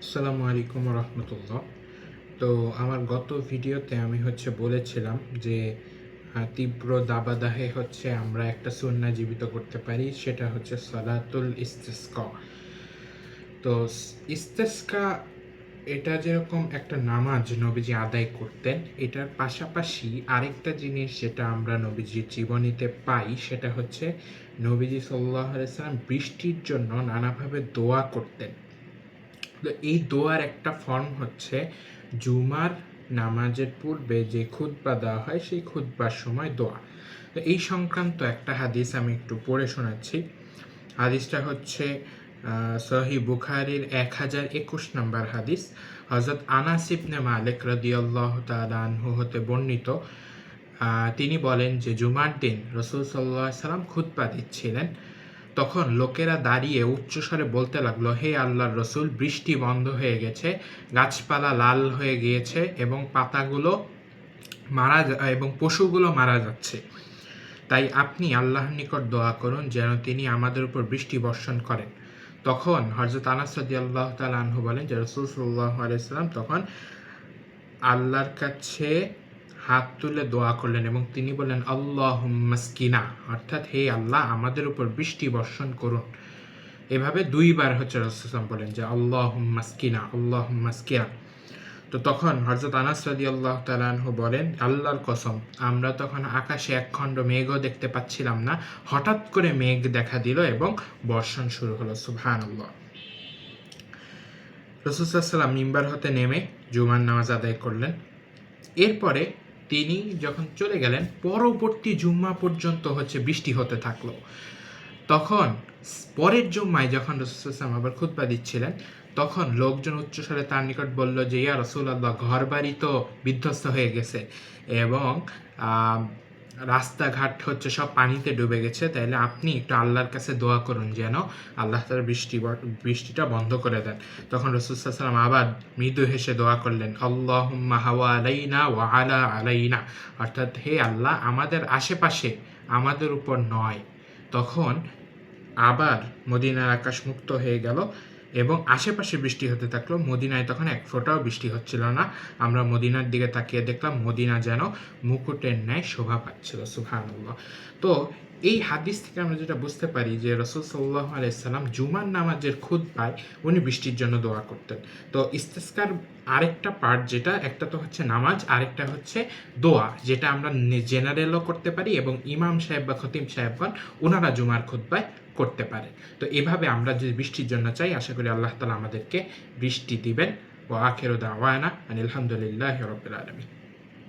আসসালামু আলাইকুম রহমতুল্লাহ। তো আমার গত ভিডিওতে আমি বলেছিলাম যে তীব্র দাবাদাহে আমরা একটা সুন্নাহ জীবিত করতে পারি, সেটা হচ্ছে সালাতুল ইস্তিসকা। তো ইস্তিসকা এটা যেরকম একটা নামাজ নবীজি আদায় করতেন, এটার পাশাপাশি আরেকটা জিনিস যেটা আমরা নবীজির জীবনীতে পাই সেটা হচ্ছে নবীজি সাল্লাল্লাহু আলাইহি সাল্লাম বৃষ্টির জন্য নানাভাবে দোয়া করতেন। তো এই দোয়ার একটা ফর্ম হচ্ছে জুমার নামাজের পূর্বে যে খুতবা দেওয়া হয় সেই খুতবার সময় দোয়া। তো এই সংক্রান্ত একটা হাদিস আমি একটু পড়ে শোনাচ্ছি। হাদিসটা হচ্ছে সহিহ বুখারীর 1021 নম্বর হাদিস। হযরত আনাস ইবনে মালিক রাদিয়াল্লাহু তাআলা আনহু হতে বর্ণিত, তিনি বলেন যে জুমার দিন রাসূল সাল্লাল্লাহু আলাইহি সাল্লাম খুতবা দিচ্ছিলেন। তখন লোকেরা দাঁড়িয়ে উচ্চস্বরে বলতে লাগলো, হে আল্লাহর রসুল, বৃষ্টি বন্ধ হয়ে গেছে, গাছপালা লাল হয়ে গিয়েছে এবং পাতাগুলো এবং পশুগুলো মারা যাচ্ছে। তাই আপনি আল্লাহর নিকট দোয়া করুন যেন তিনি আমাদের উপর বৃষ্টি বর্ষণ করেন। তখন হযরত আনাস রাদিয়াল্লাহু তাআলা আনহু বলেন যে রাসূল সাল্লাল্লাহু আলাইহি সাল্লাম তখন আল্লাহর কাছে হাত তুলে দোয়া করলেন এবং তিনি বললেন আল্লাহুম্মা স্কিনা, অর্থাৎ হে আল্লাহ আমাদের উপর বৃষ্টি বর্ষণ করুন। এভাবে দুইবার রাসূল বলেন যে আল্লাহুম্মা স্কিনা, আল্লাহুম্মা স্কিনা। তো তখন হযরত আনাস রাদিয়াল্লাহু তাআলা আনহু বলেন, আল্লাহর কসম, আমরা তখন আকাশে একখণ্ড মেঘও দেখতে পাচ্ছিলাম না, হঠাৎ করে মেঘ দেখা দিল এবং বর্ষণ শুরু হলো। সুবহানাল্লাহ। রাসূল সাল্লাল্লাহু আলাইহি ওয়াসাল্লাম মিম্বার হতে নেমে জুমার নামাজ আদায় করলেন। এরপরে তিনি যখন চলে গেলেন, পরবর্তী জুম্মা পর্যন্ত বৃষ্টি হতে থাকলো। তখন পরের জুম্মায় যখন রাসূল সাল্লাল্লাহু আলাইহি ওয়াসাল্লাম আবার খুতবা দিচ্ছিলেন, তখন লোকজন উচ্চস্বরে তার নিকট বলল যে ইয়া রাসূলুল্লাহ, ঘরবাড়ি তো বিধ্বস্ত হয়ে গেছে এবং রাস্তাঘাট সব পানিতে ডুবে গেছে, তাইলে আপনি একটু আল্লাহর কাছে দোয়া করুন যেন আল্লাহ তাআলা বৃষ্টিটা বন্ধ করে দেন। তখন রাসূল সাল্লাল্লাহু আলাইহি ওয়াসাল্লাম আবার মৃদু হেসে দোয়া করলেন, আল্লাহুম্মা হাওয়া আলাইনা ওয়া আলা আলাইনা, অর্থাৎ হে আল্লাহ আমাদের আশেপাশে, আমাদের উপর নয়। তখন আবার মদিনার আকাশ মুক্ত হয়ে গেল এবং আশেপাশে বৃষ্টি হতে থাকলো। মদিনায় তখন এক ফোঁটাও বৃষ্টি হচ্ছিল না। আমরা মদিনার দিকে তাকিয়ে দেখলাম মদিনা যেন মুকুটের ন্যায় শোভা পাচ্ছিল। সুবহানাল্লাহ। তো এই হাদিস থেকে আমরা যেটা বুঝতে পারি যে রাসূল সাল্লাল্লাহু আলাইহি সাল্লাম জুমার নামাজের খুতবায় উনি বৃষ্টির জন্য দোয়া করতেন। তো ইস্তিসকার আরেকটা পার্ট, যেটা একটা তো নামাজ, আরেকটা দোয়া, যেটা আমরা জেনারেলও করতে পারি এবং ইমাম সাহেব বা খতিব সাহেবগণ ওনারা জুমার খুতবায় করতে পারে। তো এভাবে আমরা যদি বৃষ্টির জন্য চাই, আশা করি আল্লাহ তাআলা আমাদেরকে বৃষ্টি দিবেন। ওয়া আখিরু দাওয়ানা আনিল হামদুলিল্লাহি রাব্বিল আলামিন।